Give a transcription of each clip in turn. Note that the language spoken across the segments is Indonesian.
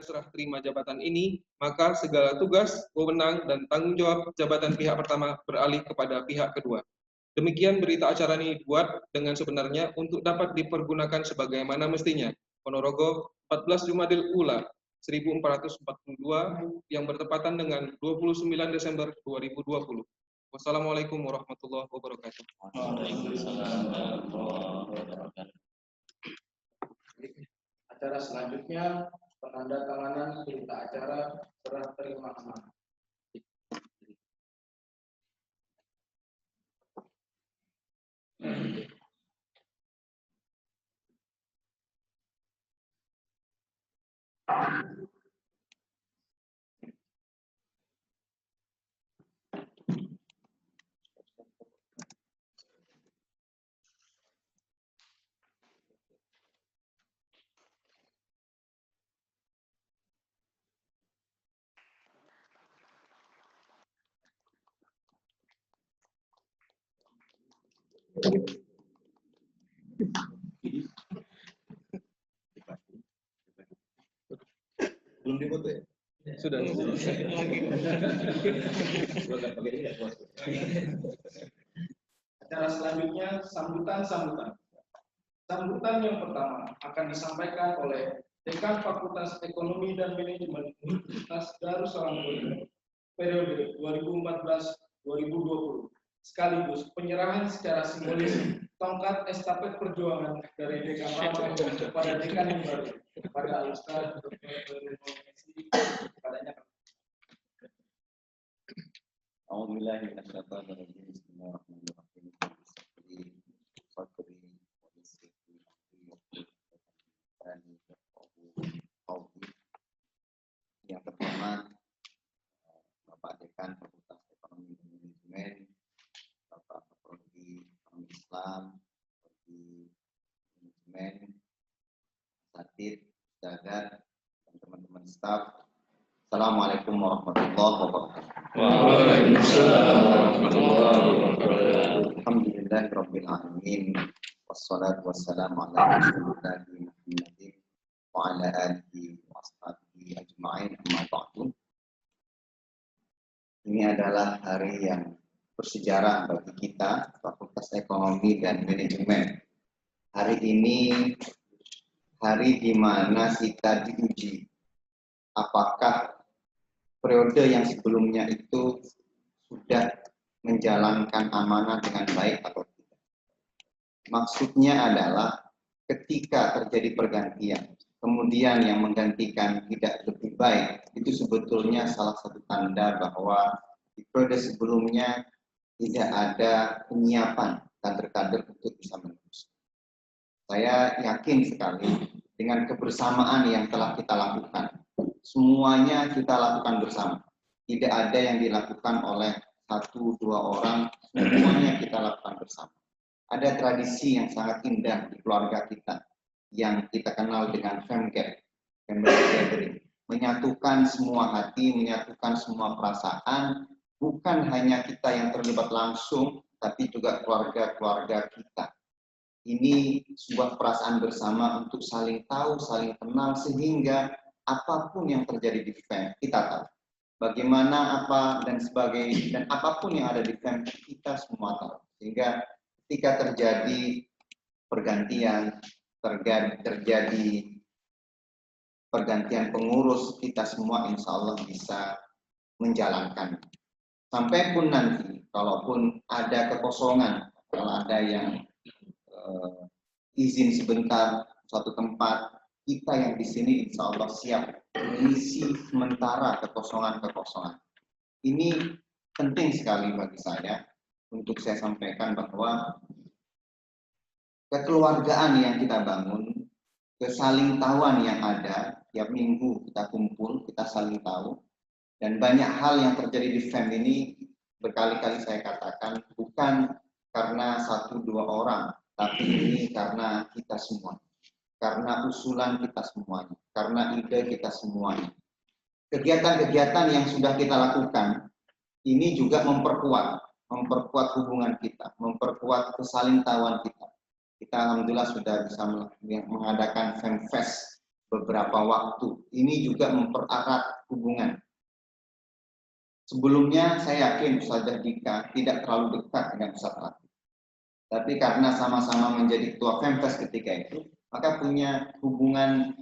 serah terima jabatan ini, maka segala tugas, wewenang, dan tanggung jawab jabatan pihak pertama beralih kepada pihak kedua. Demikian berita acara ini dibuat dengan sebenarnya untuk dapat dipergunakan sebagaimana mestinya. Ponorogo, 14 Jumadil Ula 1442 yang bertepatan dengan 29 Desember 2020. Wassalamualaikum warahmatullahi wabarakatuh. Acara selanjutnya penandatanganan berita acara serah terima amanah. Belum dipoto ya? Sudah. Acara selanjutnya sambutan. Sambutan yang pertama akan disampaikan oleh Dekan Fakultas Ekonomi dan Manajemen Universitas Darussalam periode 2014-2020, sekaligus penyerahan secara simbolis tongkat estafet perjuangan dari Dekan lama kepada Dekan yang baru, kepada Ustaz Dr. kepadanya. Yang pertama, Bapak Dekan Fakultas Ekonomi dan Manajemen, Bapak Prodi Ekonomi Islam, Prodi Manajemen, Satid, Dagat, dan teman-teman staf. Assalamualaikum warahmatullahi wabarakatuh. Waalaikumsalam warahmatullahi wabarakatuh. Alhamdulillahirabbil alamin. Wassalatu wassalamu ala Rasulillah Muhammadin wa ala alihi wa ashabihi ajma'in, amma ba'du. Ini adalah hari yang bersejarah bagi kita, Fakultas Ekonomi dan Manajemen. Hari ini hari di mana kita diuji apakah periode yang sebelumnya itu sudah menjalankan amanah dengan baik atau tidak. Maksudnya adalah ketika terjadi pergantian, kemudian yang menggantikan tidak lebih baik, itu sebetulnya salah satu tanda bahwa di periode sebelumnya tidak ada penyiapan kader-kader untuk bisa meneruskan. Saya yakin sekali dengan kebersamaan yang telah kita lakukan, semuanya kita lakukan bersama. Tidak ada yang dilakukan oleh satu dua orang, semuanya kita lakukan bersama. Ada tradisi yang sangat indah di keluarga kita yang kita kenal dengan family gathering, menyatukan semua hati, menyatukan semua perasaan, bukan hanya kita yang terlibat langsung, tapi juga keluarga-keluarga kita. Ini sebuah perasaan bersama untuk saling tahu, saling kenal, sehingga apapun yang terjadi di FEM, kita tahu. Bagaimana apa dan sebagainya, dan apapun yang ada di FEM, kita semua tahu. Sehingga ketika terjadi pergantian, terjadi pergantian pengurus, kita semua insya Allah bisa menjalankan. Sampai pun nanti, kalaupun ada kekosongan, kalau ada yang izin sebentar satu tempat, kita yang di sini insya Allah siap mengisi sementara kekosongan-kekosongan. Ini penting sekali bagi saya untuk saya sampaikan bahwa kekeluargaan yang kita bangun, kesaling tahuan yang ada, tiap minggu kita kumpul, kita saling tahu, dan banyak hal yang terjadi di FEM ini berkali-kali saya katakan bukan karena satu dua orang, tapi ini karena kita semua. Karena usulan kita semuanya, karena ide kita semuanya. Kegiatan-kegiatan yang sudah kita lakukan ini juga memperkuat hubungan kita, memperkuat kesalingtahuan kita. Kita alhamdulillah sudah bisa mengadakan FEMFest beberapa waktu. Ini juga mempererat hubungan. Sebelumnya saya yakin Ustazah Dika tidak terlalu dekat dengan Ustaz Latif. Tapi karena sama-sama menjadi ketua Femfes ketika itu, maka punya hubungan,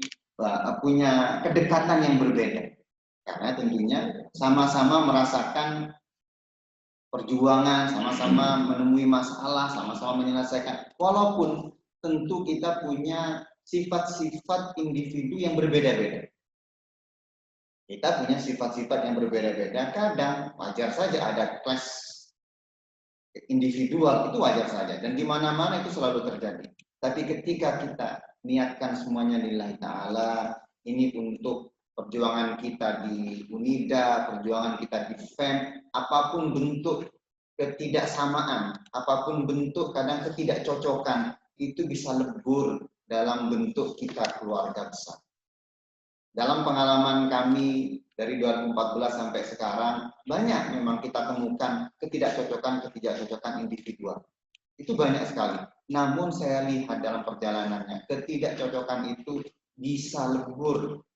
punya kedekatan yang berbeda. Karena tentunya sama-sama merasakan perjuangan, sama-sama menemui masalah, sama-sama menyelesaikan. Walaupun tentu kita punya sifat-sifat individu yang berbeda-beda. Kita punya sifat-sifat yang berbeda-beda. Kadang wajar saja ada clash individual, itu wajar saja. Dan di mana-mana itu selalu terjadi. Tapi ketika kita niatkan semuanya lillahi ta'ala, ini untuk perjuangan kita di UNIDA, perjuangan kita di FEM, apapun bentuk ketidaksamaan, apapun bentuk kadang ketidakcocokan, itu bisa lebur dalam bentuk kita keluarga besar. Dalam pengalaman kami dari 2014 sampai sekarang, banyak memang kita temukan ketidakcocokan individual. Itu banyak sekali. Namun saya lihat dalam perjalanannya, ketidakcocokan itu bisa lebur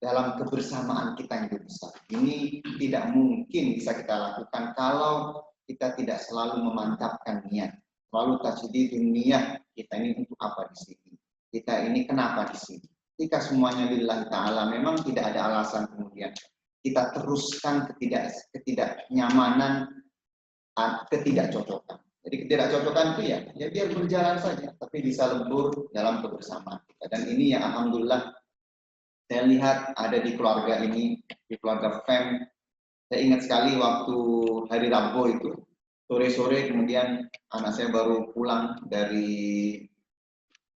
dalam kebersamaan kita yang lebih besar. Ini tidak mungkin bisa kita lakukan kalau kita tidak selalu memantapkan niat. Selalu tajdidun niyah, kita ini untuk apa di sini? Kita ini kenapa di sini? Ketika semuanya lillahi ta'ala, memang tidak ada alasan kemudian kita teruskan ketidaknyamanan, ketidakcocokan. Jadi ketidakcocokan itu ya biar berjalan saja, tapi bisa lebur dalam kebersamaan kita. Dan ini yang alhamdulillah saya lihat ada di keluarga ini, di keluarga FEM. Saya ingat sekali waktu hari Rabu itu, sore-sore kemudian anak saya baru pulang dari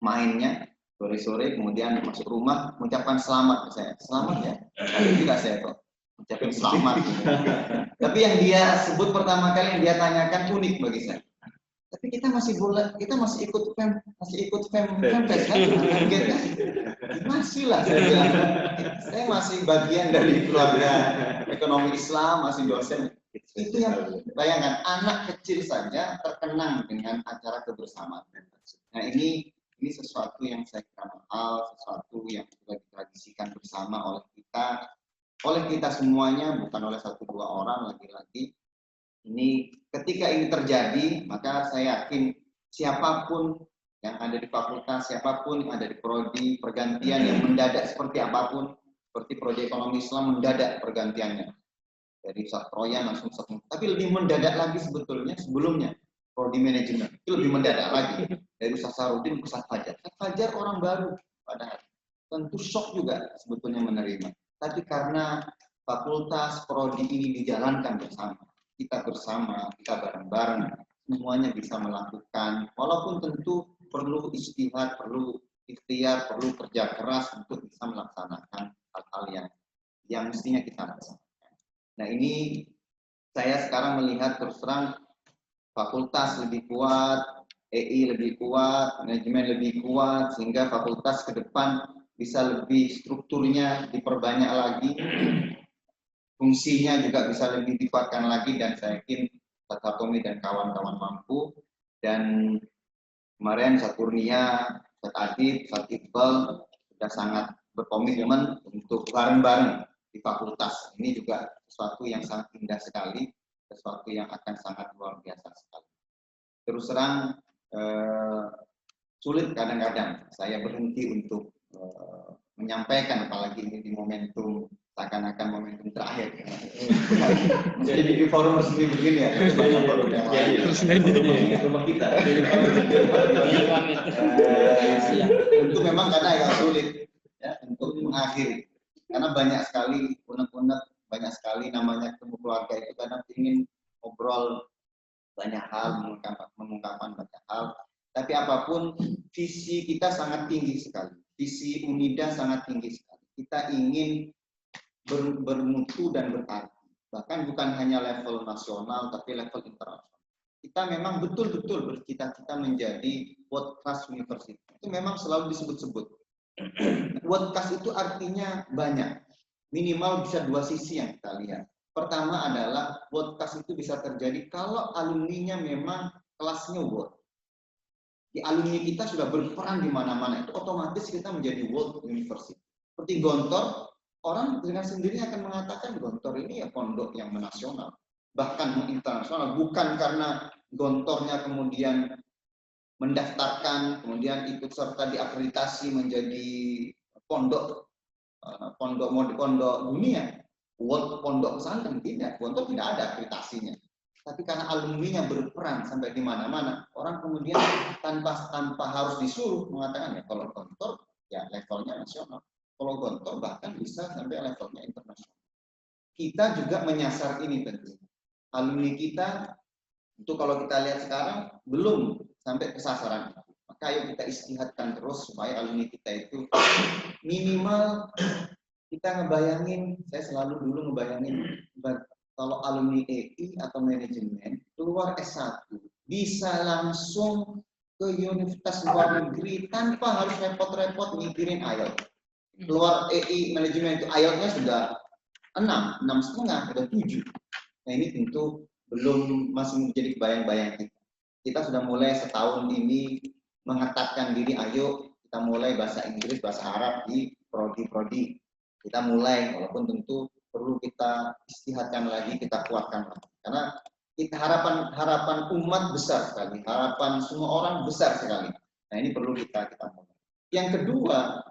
mainnya, sore-sore kemudian masuk rumah mengucapkan selamat ke saya. Selamat ya? Tidak saya kok mengucapkan selamat. Tapi yang dia sebut pertama kali yang dia tanyakan unik bagi saya. Tapi kita masih ikut FEMPES kan? Masih lah saya bilang. Saya masih bagian dari keluarga ekonomi Islam, masih dosen. Itu yang bayangkan anak kecil saja terkenang dengan acara kebersamaan. Nah ini sesuatu yang saya kira mahal, sesuatu yang sudah ditradisikan bersama oleh kita semuanya, bukan oleh 1-2 orang lagi-lagi. Ini ketika ini terjadi, maka saya yakin siapapun yang ada di fakultas, siapapun yang ada di prodi, pergantian yang mendadak seperti apapun, seperti prodi ekonomi Islam mendadak pergantiannya dari Ustaz Troyan langsung tapi lebih mendadak lagi sebelumnya prodi manajemen itu lebih mendadak lagi dari Ustaz Sarudin ke Ustaz Fajar. Ustaz Fajar orang baru, padahal tentu shock juga sebetulnya menerima. Tapi karena fakultas prodi ini dijalankan bersama, kita bareng-bareng, semuanya bisa melakukan, walaupun tentu perlu istihad, perlu ikhtiar, perlu kerja keras untuk bisa melaksanakan hal-hal yang mestinya kita laksanakan. Nah ini saya sekarang melihat terus terang fakultas lebih kuat, EI lebih kuat, manajemen lebih kuat, sehingga fakultas ke depan bisa lebih strukturnya diperbanyak lagi, fungsinya juga bisa lebih dikuatkan lagi, dan saya yakin Ustaz Tommy dan kawan-kawan mampu. Dan kemarin Ustaz Kurnia, Ustaz Adib, Ustaz Iqbal sudah sangat berkomitmen untuk bareng-bareng di fakultas. Ini juga sesuatu yang sangat indah sekali, sesuatu yang akan sangat luar biasa sekali. Terus terang sulit kadang-kadang saya berhenti untuk menyampaikan, apalagi ini di momentum seakan-akan momentum terakhir. Jadi di forum resmi begini ya. Rumah kita. Tentu memang karena agak sulit ya untuk mengakhiri. Karena banyak sekali unek-unek, banyak sekali namanya ketemu keluarga itu kadang ingin ngobrol banyak hal, mengungkapkan banyak hal. Tapi apapun, visi kita sangat tinggi sekali. Visi UNIDA sangat tinggi sekali. Kita ingin bermutu dan berarti. Bahkan bukan hanya level nasional, tapi level internasional. Kita memang betul-betul bercita-cita menjadi world class university. Itu memang selalu disebut-sebut. World class itu artinya banyak. Minimal bisa 2 sisi yang kita lihat. Pertama adalah world class itu bisa terjadi kalau alumninya memang kelasnya world. Di alumni kita sudah berperan di mana-mana, itu otomatis kita menjadi world university. Seperti Gontor, orang dengan sendirinya akan mengatakan Gontor ini ya pondok yang menasional, bahkan menginternasional, bukan karena Gontornya kemudian mendaftarkan, kemudian ikut serta diakreditasi menjadi pondok pondok dunia, pondok pesantren, tidak. Gontor tidak ada akreditasinya. Tapi karena alumninya berperan sampai di mana-mana, orang kemudian tanpa harus disuruh mengatakan ya kalau Gontor ya levelnya nasional, kalau Gontor bahkan bisa sampai levelnya internasional. Kita juga menyasar ini tentu. Alumni kita itu kalau kita lihat sekarang belum sampai ke sasaran itu. Maka ayo kita istihadkan terus supaya alumni kita itu minimal kita ngebayangin, saya selalu dulu ngebayangin kalau alumni EI atau manajemen keluar S1 bisa langsung ke universitas luar negeri tanpa harus repot-repot mikirin IELTS. Keluar EI manajemen itu IELTS-nya sudah 6,5, sudah 7. Nah ini tentu masih menjadi bayang-bayang kita. Kita sudah mulai setahun ini mengetatkan diri, ayo kita mulai bahasa Inggris, bahasa Arab di prodi-prodi. Kita mulai, walaupun tentu perlu kita istihadkan lagi, kita kuatkan lagi. Karena kita harapan umat besar sekali, harapan semua orang besar sekali. Nah ini perlu kita mulai. Yang kedua,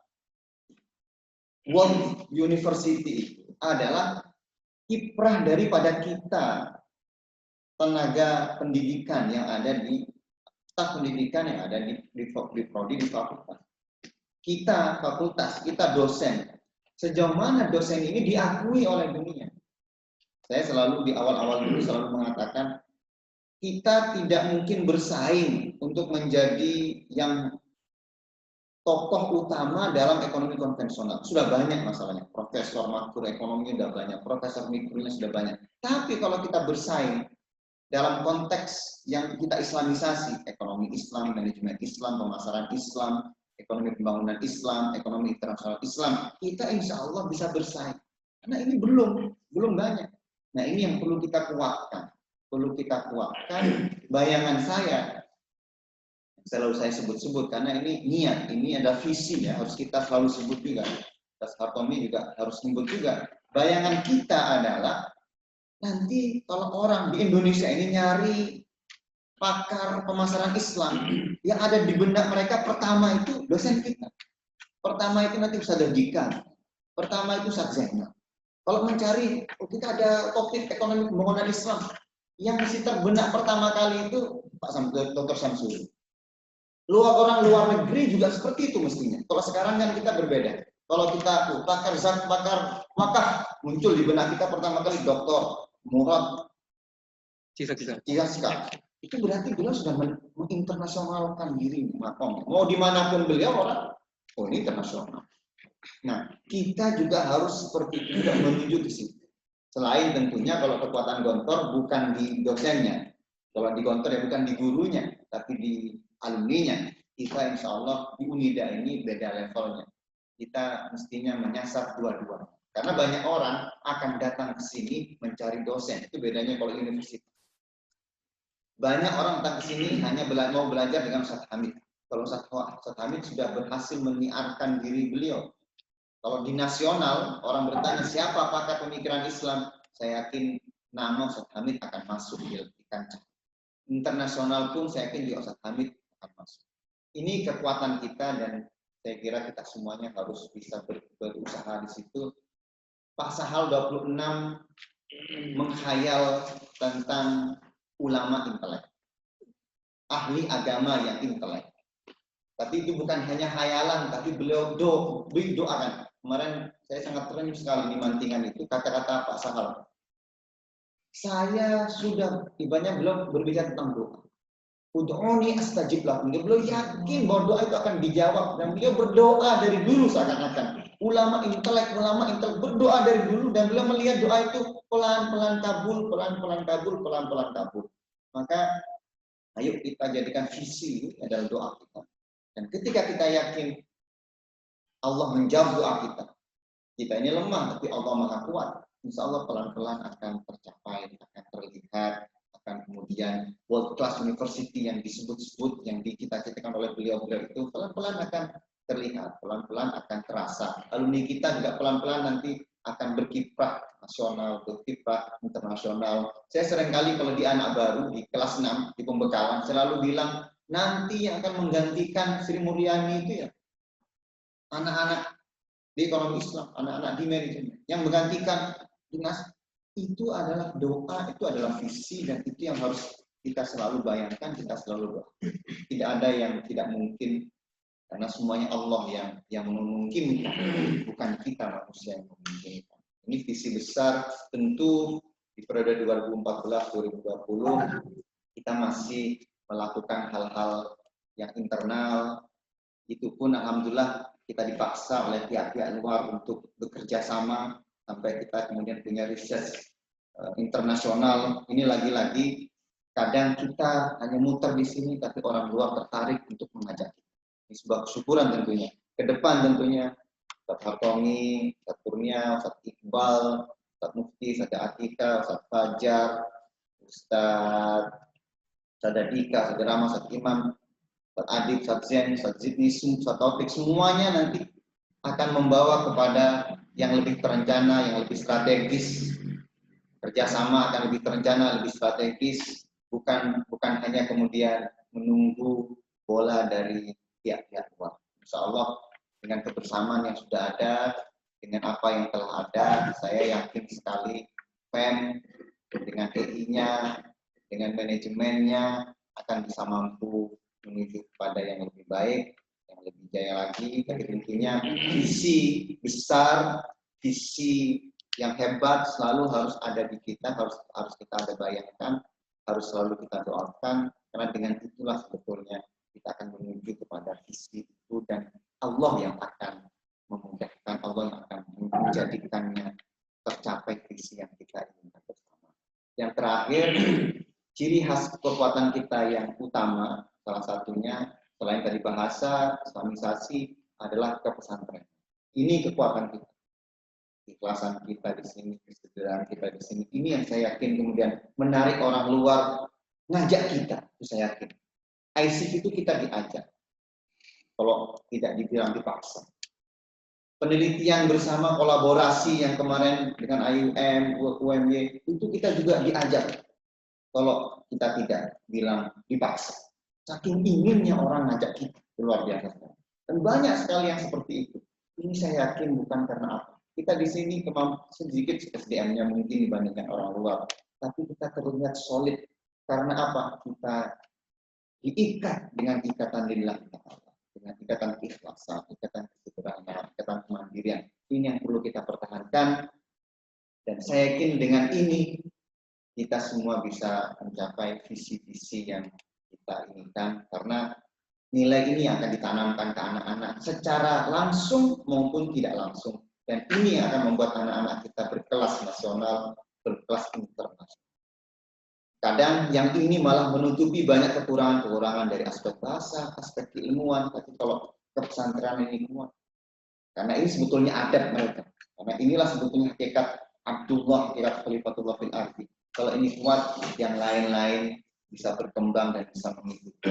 World University adalah kiprah daripada kita, tenaga pendidikan yang ada di staf pendidikan yang ada di prodi, di fakultas. Kita fakultas, kita dosen. Sejauh mana dosen ini diakui oleh dunia? Saya selalu di awal-awal dulu selalu mengatakan kita tidak mungkin bersaing untuk menjadi yang tokoh utama dalam ekonomi konvensional. Sudah banyak masalahnya. Profesor makroekonominya sudah banyak, profesor mikronya sudah banyak. Tapi kalau kita bersaing dalam konteks yang kita islamisasi, ekonomi Islam, manajemen Islam, pemasaran Islam, ekonomi pembangunan Islam, ekonomi internasional Islam, kita insya Allah bisa bersaing. Karena ini belum banyak. Nah ini yang perlu kita kuatkan. Bayangan saya, selalu saya sebut-sebut, karena ini niat, ini ada visi ya, harus kita selalu sebut juga. Tas Hartomi juga harus sebut juga. Bayangan kita adalah, nanti kalau orang di Indonesia ini nyari pakar pemasaran Islam, yang ada di benak mereka pertama itu dosen kita. Pertama itu nanti Ustaz Dika. Pertama itu Ustaz Zainal. Kalau mencari, kita ada topik ekonomi pembangunan Islam, yang mesti terbenak pertama kali itu Pak Dr. Samsul. Orang luar negeri juga seperti itu mestinya. Kalau sekarang kan kita berbeda. Kalau kita pakar wakaf muncul di benak kita pertama kali Dr. Murad Cisaska. Itu berarti beliau sudah menginternasionalkan diri makom. Mau dimanapun beliau orang, oh ini internasional. Nah, kita juga harus seperti itu, juga menuju ke situ. Selain tentunya kalau kekuatan Gontor bukan di dosennya, kalau di Gontor ya bukan di gurunya, tapi di alumninya. Kita insya Allah di Unida ini beda levelnya. Kita mestinya menyasar dua-dua. Karena banyak orang akan datang ke sini mencari dosen. Itu bedanya kalau universitas. Banyak orang datang ke sini hanya mau belajar dengan Ustaz Hamid. Kalau Ustaz Hamid sudah berhasil menyiarkan diri beliau. Kalau di nasional, orang bertanya siapa pakar pemikiran Islam, saya yakin nama Ustaz Hamid akan masuk di kancah. Internasional pun saya yakin di Ustaz Hamid akan masuk. Ini kekuatan kita dan saya kira kita semuanya harus bisa berusaha di situ. Pak Sahal 26 menghayal tentang ulama intelek, ahli agama yang intelek. Tapi itu bukan hanya hayalan, tapi beliau doakan. Kemarin saya sangat terenyuh sekali di Mantingan itu kata-kata Pak Sahal. Saya sudah ibaratnya beliau berbicara tentang doa. Ud'uni astajib lakum. Beliau yakin bahwa doa itu akan dijawab dan beliau berdoa dari dulu seakan-akan. Ulama intelek berdoa dari dulu dan beliau melihat doa itu pelan-pelan kabul, pelan-pelan kabul. Maka ayo kita jadikan visi itu adalah doa kita. Dan ketika kita yakin Allah menjawab doa kita, kita ini lemah tapi Allah Maha Kuat. Insya Allah pelan-pelan akan tercapai, akan terlihat, akan kemudian world class university yang disebut-sebut, yang dicita-citakan oleh beliau itu pelan-pelan akan terlihat, pelan-pelan akan terasa. Alumni kita juga pelan-pelan nanti akan berkiprah nasional, berkiprah internasional. Saya seringkali kalau di anak baru, di kelas 6, di pembekalan, selalu bilang, nanti yang akan menggantikan Sri Mulyani itu ya, anak-anak di ekonomi Islam, anak-anak di manajemen. Yang menggantikan dinas, itu adalah doa, itu adalah visi, dan itu yang harus kita selalu bayangkan, kita selalu doa. Tidak ada yang tidak mungkin, karena semuanya Allah yang memungkinkan, bukan kita manusia yang memungkinkan. Ini visi besar, tentu di periode 2014-2020 kita masih melakukan hal-hal yang internal. Itu pun alhamdulillah kita dipaksa oleh pihak-pihak luar untuk bekerja sama sampai kita kemudian punya riset internasional. Ini lagi-lagi kadang kita hanya muter di sini, tapi orang luar tertarik untuk mengajak kita. Ini sebuah kesyukuran tentunya. Ke depan tentunya, Ustaz Hartoni, Ustaz Kurnia, Ustaz Iqbal, Ustaz Mufti, Ustaz Atika, Ustaz Fajar, Ustaz Dika, Ustaz Rama, Ustaz Imam, Ustaz Adib, Ustaz Zen, Ustaz Zidni, Ustaz Taufik, semuanya nanti akan membawa kepada yang lebih terencana, yang lebih strategis. Kerjasama akan lebih terencana, lebih strategis, bukan hanya kemudian menunggu bola dari pihak-pihak luar. Insya Allah dengan kebersamaan yang sudah ada, dengan apa yang telah ada, saya yakin sekali PEM dengan TI-nya, dengan manajemennya akan bisa mampu menuju kepada yang lebih baik, yang lebih jaya lagi. Tapi tentunya visi besar, visi yang hebat selalu harus ada di kita, harus kita ada bayangkan, harus selalu kita doakan, karena dengan itulah sebetulnya kita akan menuju kepada visi itu, dan Allah yang akan memudahkan, Allah yang akan menjadikannya tercapai visi yang kita inginkan bersama. Yang terakhir, ciri khas kekuatan kita yang utama, salah satunya selain dari bahasa, islamisasi, adalah kepesantren. Ini kekuatan kita. Ikhlasan kita di sini, kesederhanaan kita di sini. Ini yang saya yakin kemudian menarik orang luar ngajak kita, itu saya yakin. IC itu kita diajak, kalau tidak dibilang dipaksa. Penelitian bersama, kolaborasi yang kemarin dengan IUM, UMY, itu kita juga diajak, kalau kita tidak bilang dipaksa. Saking inginnya orang ngajak kita, luar biasa. Dan banyak sekali yang seperti itu. Ini saya yakin bukan karena apa. Kita di sini sedikit SDM-nya mungkin dibandingkan orang luar, tapi kita terlihat solid. Karena apa? Kita diikat dengan ikatan lillah ta'ala, dengan ikatan keikhlasan, ikatan kesederhanaan, ikatan kemandirian. Ini yang perlu kita pertahankan, dan saya yakin dengan ini kita semua bisa mencapai visi-visi yang kita inginkan, karena nilai ini akan ditanamkan ke anak-anak secara langsung maupun tidak langsung, dan ini akan membuat anak-anak kita berkelas nasional, berkelas internasional. Kadang yang ini malah menutupi banyak kekurangan-kekurangan dari aspek bahasa, aspek keilmuan, tapi kalau kepesantrenan ini kuat. Karena ini sebetulnya adat mereka. Karena inilah sebetulnya hakikat Abdullah, hakikat Khalifatullah fil ardi. Kalau ini kuat, yang lain-lain bisa berkembang dan bisa mengikuti.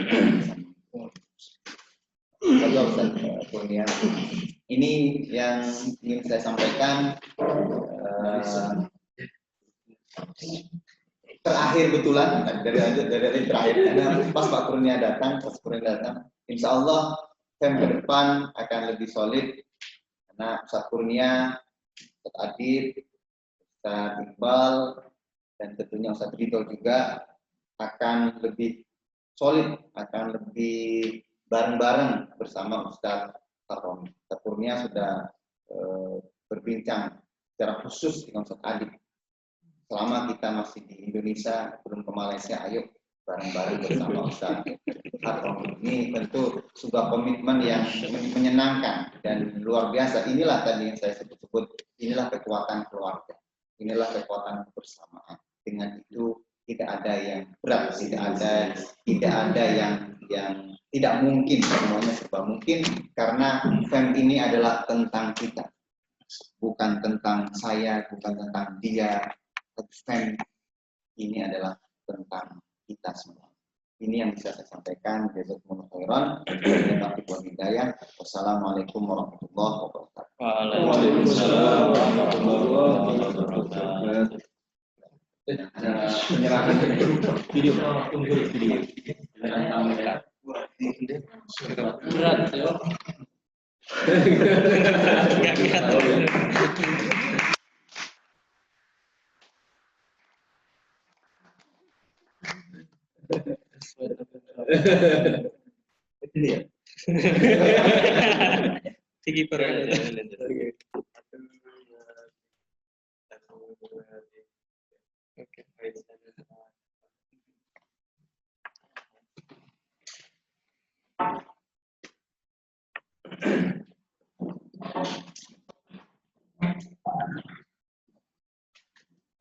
Ini yang ingin saya sampaikan. Terakhir betulan dari terakhir, karena pas Pak Kurnia datang, insya Allah FEM ke depan akan lebih solid, karena Ustaz Kurnia, Ustaz Adib, Ustaz Iqbal, dan tentunya Ustaz Ridho juga akan lebih solid, akan lebih bareng-bareng bersama Ustaz Hartoni. Ustaz Kurnia sudah berbincang secara khusus dengan Ustaz Adib. Selama kita masih di Indonesia, belum ke Malaysia, ayo bareng-bareng bersama Ustaz Hartoni. Ini tentu sebuah komitmen yang menyenangkan dan luar biasa. Inilah tadi yang saya sebut-sebut, inilah kekuatan keluarga, inilah kekuatan kebersamaan. Dengan itu tidak ada yang berat, tidak ada yang tidak mungkin, semuanya serba mungkin, karena FEM ini adalah tentang kita, bukan tentang saya, bukan tentang dia. FEM ini adalah tentang kita semua. Ini yang bisa saya sampaikan. Jazakumullah khairan. Wassalamualaikum warahmatullahi wabarakatuh. Waalaikumsalam warahmatullahi wabarakatuh. Penyerahan video video. Berat ya. Ini ya. Tinggi perang. Oke.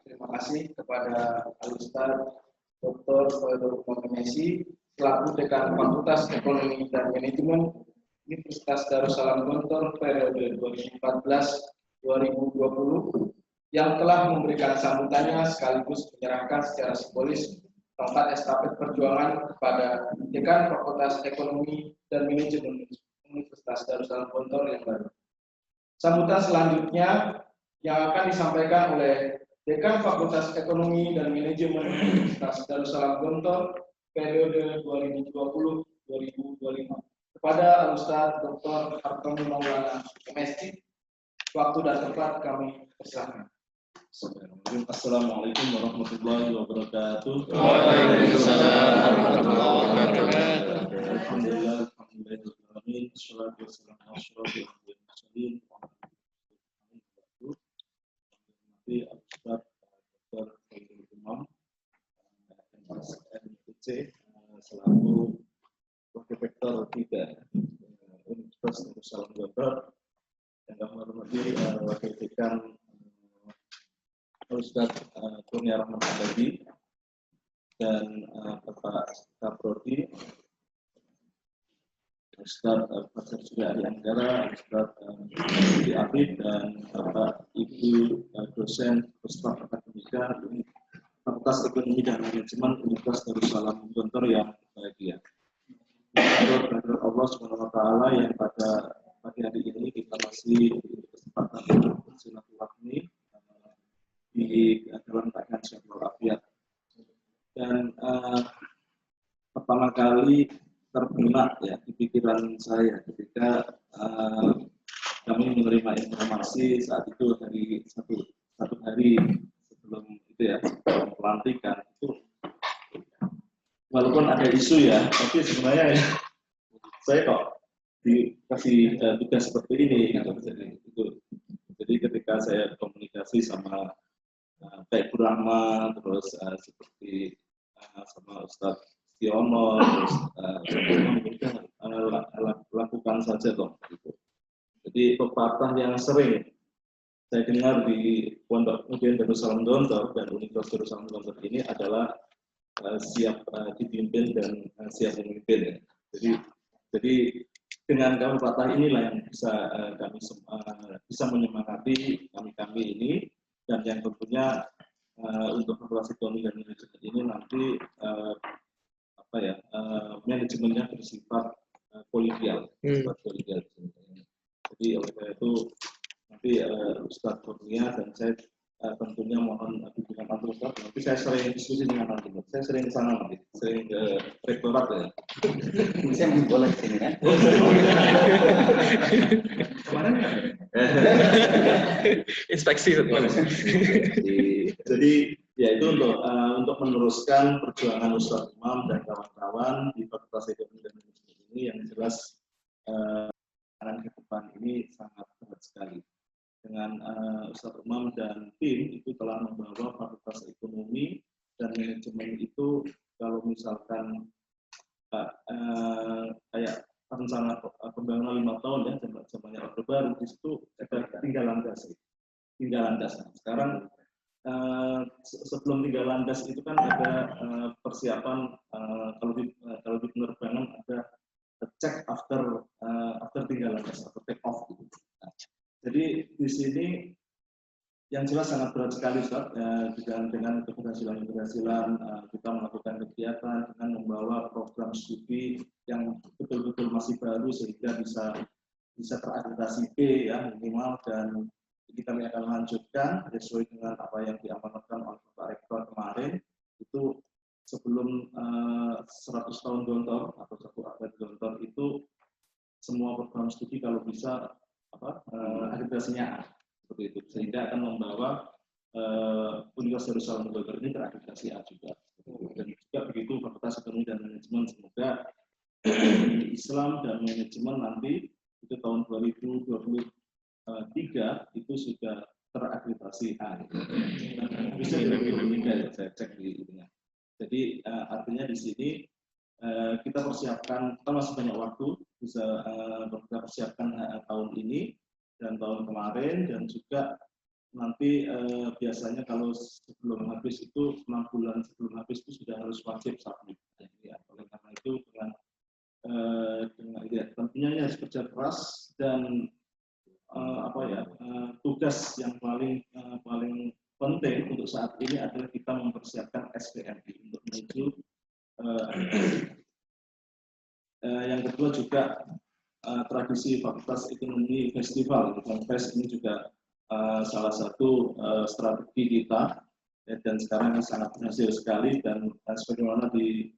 Terima kasih kepada Al-Ustaz Dr. Khairul Muhammad selaku Dekan Fakultas Ekonomi dan Manajemen Universitas Darussalam Gontor periode 2014-2020 yang telah memberikan sambutannya sekaligus menyerahkan secara simbolis tongkat estafet perjuangan kepada Dekan Fakultas Ekonomi dan Manajemen Universitas Darussalam Gontor yang baru. Sambutan selanjutnya yang akan disampaikan oleh Dekan Fakultas Ekonomi dan Manajemen Universitas Darussalam Gontor periode 2020-2025 kepada Al-Ustaz Dr. Hartono Maulana MSc. Waktu dan tempat kami persilakan. Assalamualaikum warahmatullahi wabarakatuh. Waalaikumsalam warahmatullahi wabarakatuh. Alhamdulillah, alhamdulillahirrahmanirrahim. Assalatu wassalamu ala asyrofil mursalin. Nanti Ustaz Dr. Khairul Umam MPC selaku Wakil Rektor 3 Universitas Darussalam Gontor, yang kami hormati Wakil Dekan Ustaz Kurnia Rahman Abadi dan Bapak Kaprodi, Ustaz Pasar Surya Ari Anggara, Ustaz Siti Afid, dan Bapak Ibu dosen Staf Akademika Fakultas Ekonomi dan Manajemen Universitas Darussalam Gontor yang bahagia. Bersyukur Allah Subhanahu wa Ta'ala yang pada pagi hari ini kita masih kesempatan bersilaturahmi di dalam keadaan sehat walafiat. Dan pertama kali terbenak ya di pikiran saya ketika kami menerima informasi saat itu dari satu hari sebelum itu ya, sebelum pelantikan itu, walaupun ada isu ya, tapi sebenarnya ya, saya kok dikasih tugas seperti ini gitu. Jadi ketika saya komunikasi sama Pak Ibu Rahma, terus seperti sama Ustadz Siono, terus lakukan saja dong. Gitu. Jadi pepatah yang sering saya dengar di Pondok Pesantren Darussalam Gontor dan Universitas Darussalam Gontor ini adalah siap dipimpin dan siap memimpin. Ya. Jadi dengan pepatah inilah yang bisa kami bisa menyemangati kami ini. Dan yang tentunya untuk Fakultas Ekonomi dan Manajemen ini nanti manajemennya bersifat kolegial, Jadi oleh karena itu nanti Ustadz Kurnia dan saya tentunya mohon dukungan Pak Ustadz. Nanti saya sering diskusi dengan Pak Ustadz. Saya sering ke sana nanti, sering ke rektorat ya. Saya masih boleh ke sini kan? Kemarin ya? Inspeksi. Jadi ya itu untuk meneruskan perjuangan Ustadz Umam dan kawan-kawan di Fakultas Ekonomi dan Manajemen ini yang jelas ke depan ini sangat berat sekali. Dengan Ustadz Umam dan tim itu telah membawa Fakultas Ekonomi dan Manajemen itu kalau misalkan kayak rencana pembangunan 5 tahun ya, zamannya Orde Baru, di situ ada tinggal landas. Sekarang sebelum tinggal landas itu kan ada persiapan kalau di penerbangan ada check after tinggal landas atau take off gitu. Nah, jadi di sini yang jelas sangat berat sekali, Ustaz. Dengan keberhasilan kita melakukan kegiatan dengan membawa program studi yang betul-betul masih baru sehingga bisa terakreditasi B ya minimal, dan kita akan lanjutkan sesuai dengan apa yang diamanatkan oleh Bapak Rektor kemarin. Itu sebelum 100 tahun Gontor atau 1 abad Gontor itu semua program studi kalau bisa akreditasinya A, seperti itu, sehingga akan membawa Universitas Darussalam Gontor ini terakreditasi A juga. Dan juga begitu Fakultas Ekonomi dan Manajemen, semoga Islam dan Manajemen nanti itu tahun 2023 itu sudah terakreditasi A. Bisa meninggal, saya cek di ininya. Jadi artinya di sini kita persiapkan, kita masih banyak waktu, bisa kita persiapkan tahun ini dan tahun kemarin, dan juga nanti biasanya kalau sebelum habis itu 6 bulan sebelum habis itu sudah harus wajib submit. Ya, oleh karena itu dengan ya, tentunya ini harus kerja keras dan tugas yang paling penting untuk saat ini adalah kita mempersiapkan SPMI untuk menuju yang kedua juga tradisi Fakultas Ekonomi Festival FES ini juga salah satu strategi kita, dan sekarang ini sangat berhasil sekali, dan sebagaimana di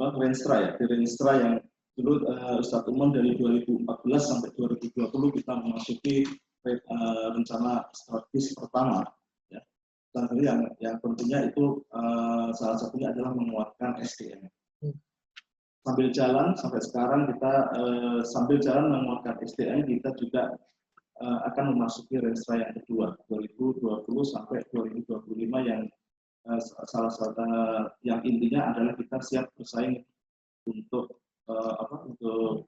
Renstra ya, di Renstra yang dulu Ustadz Umar dari 2014 sampai 2020 kita memasuki rencana strategis pertama ya. Dan yang tentunya itu salah satunya adalah menguatkan SDM. Sambil jalan sampai sekarang kita sambil jalan menguatkan SDM, kita juga akan memasuki Renstra yang kedua 2020 sampai 2025 yang salah satu yang intinya adalah kita siap bersaing untuk untuk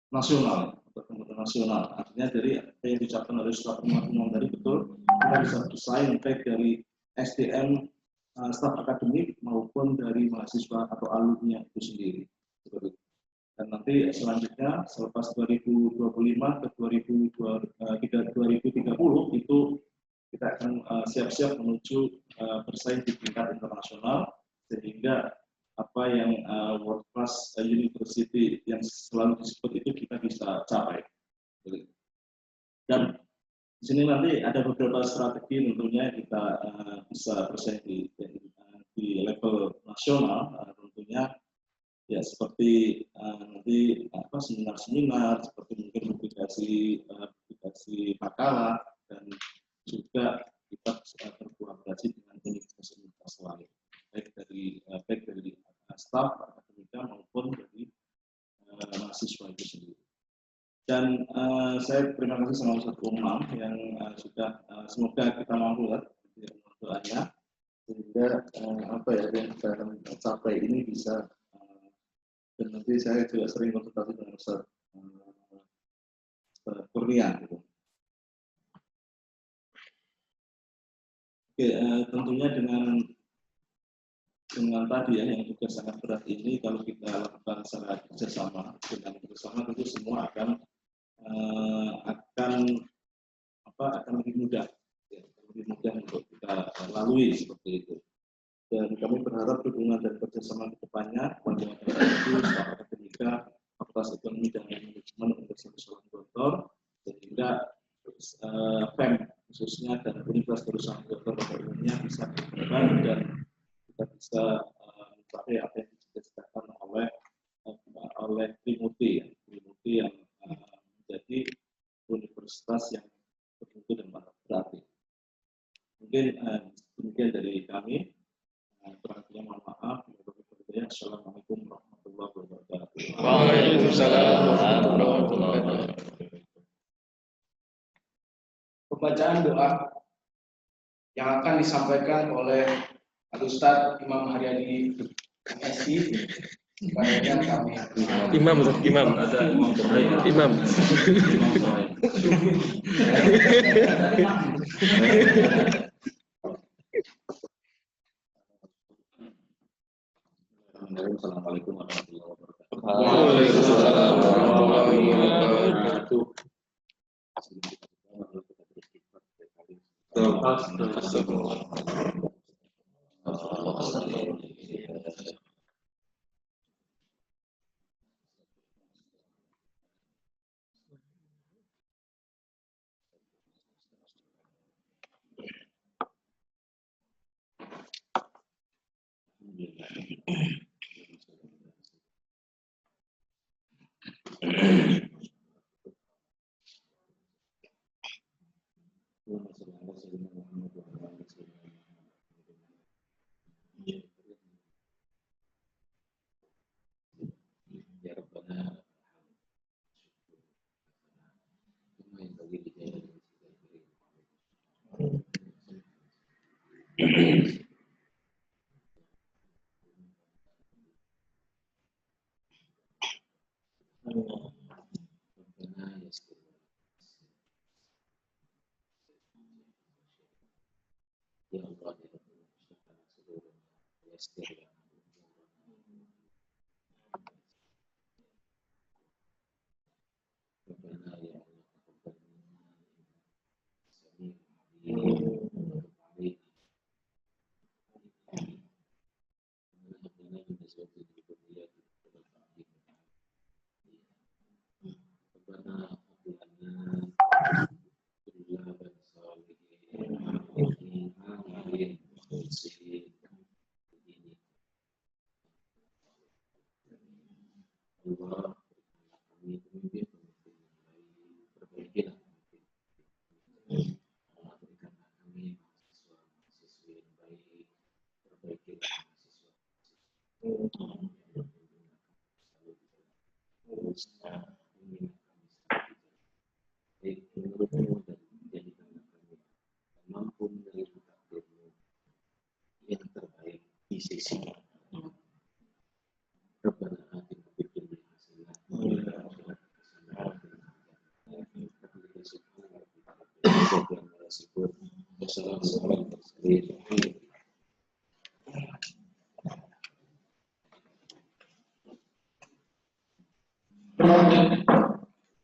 nasional, untuk kemudian nasional. Artinya dari apa yang diucapkan oleh Ustadz Umar tadi betul, kita bisa bersaing baik dari SDM staf akademik maupun dari mahasiswa atau alumni itu sendiri. Dan nanti selanjutnya selepas 2025 ke 2030 itu kita akan siap-siap menuju bersaing di tingkat internasional, sehingga apa yang world class university yang selalu disebut itu kita bisa capai. Dan di sini nanti ada beberapa strategi tentunya kita bisa bersaing di level nasional, tentunya ya seperti nanti seminar-seminar, seperti mungkin publikasi makalah, dan juga kita berkolaborasi dengan universitas lain, baik dari staf akademika maupun dari mahasiswa itu sendiri. Dan saya terima kasih sama Ustadz Umam yang sudah semoga kita mampu doanya, sehingga yang kita akan capai ini bisa, dan nanti saya juga sering konsultasi dengan Ustadz Kurnia gitu. Oke, tentunya dengan tadi ya yang juga sangat berat ini, kalau kita lakukan secara kerjasama tentu semua akan lebih mudah, ya, lebih mudah untuk kita lalui seperti itu. Dan kami berharap dukungan dan kerjasama ke depannya pada staf akademika Fakultas Ekonomi dan Manajemen Universitas Darussalam Gontor, sehingga PEM khususnya dan Universitas Darussalam Gontor pada umumnya bisa berkembang dan kita bisa mencapai apa yang dicita-citakan oleh Trimurti yang menjadi universitas yang bermutu dan berarti. Mungkin demikian dari kami. Kurang-kurangnya mohon maaf. Assalamualaikum warahmatullahi wabarakatuh. Waalaikumsalam warahmatullahi wabarakatuh. Pembacaan doa yang akan disampaikan oleh Ustadz Imam Haryadi MSI. Kepadanya kami. Imam. Assalamualaikum warahmatullahi wabarakatuh. Waalaikumsalam warahmatullahi wabarakatuh. mampu menerima takdirmu yang terbaik di sisi Rabbana atina fid dunya hasanah wa fil akhirati hasanah wa qina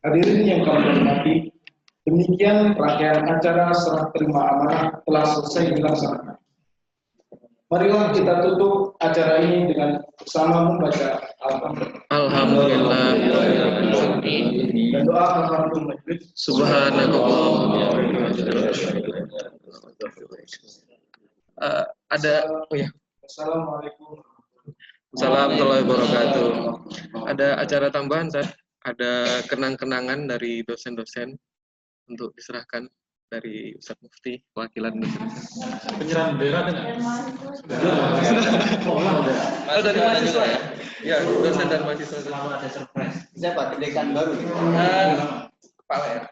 Hadirin yang kami hormati, demikian rangkaian acara serah terima amanah telah selesai dilaksanakan. Marilah kita tutup acara ini dengan bersama membaca Alhamdulillah. dan doa kafaratul majelis. Subhanallah. Ada, oh ya. Assalamualaikum. Assalamualaikum warahmatullahi wabarakatuh. Ada acara tambahan, Ustaz? Ada kenang-kenangan dari dosen-dosen untuk diserahkan dari Ustaz Mufti, wakilan dosen. Penyerahan bendera kan? Oh, dari mahasiswa ya? Ya, dosen dan mahasiswa. Selalu ada surprise. Siapa? Dekan baru? Kepala ya?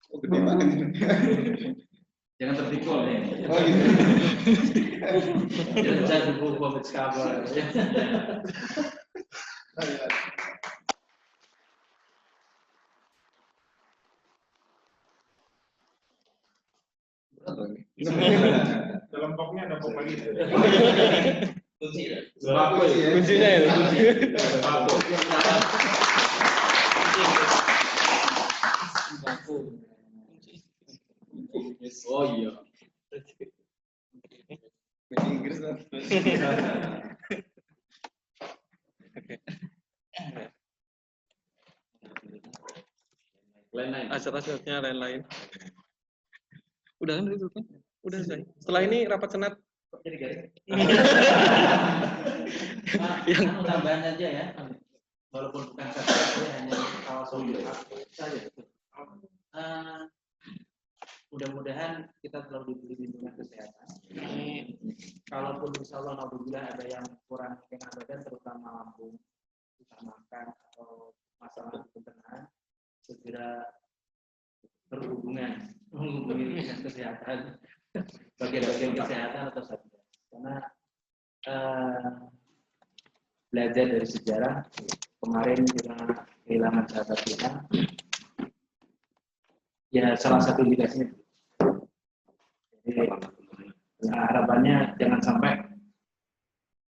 Oh, gede banget. Jangan terpikul ya. Oh, gitu. Jangan buku buat kabar. Dalam boxnya ada box lagi. Kuncinya ya? Oh iya. Bahasa Inggris lah. Lain-lain. Acara-acaranya lain-lain. Udah kan itu kan? Udah selesai. Setelah ini rapat senat. Jadi garis. Yang tambahan aja ya. Walaupun bukan satu hanya kawasan saja. Mudah-mudahan kita selalu diberi bimbingan kesehatan. Kalaupun insya Allah alhamdulillah ada yang kurang enak badan, terutama lambung, susah makan atau masalah pencernaan, segera berhubungan menghubungi dinas kesehatan, bagian-bagian kesehatan atau satgas. Karena belajar dari sejarah, kemarin kita kehilangan sahabat kita. Ya salah satu indikasinya. Jadi harapannya jangan sampai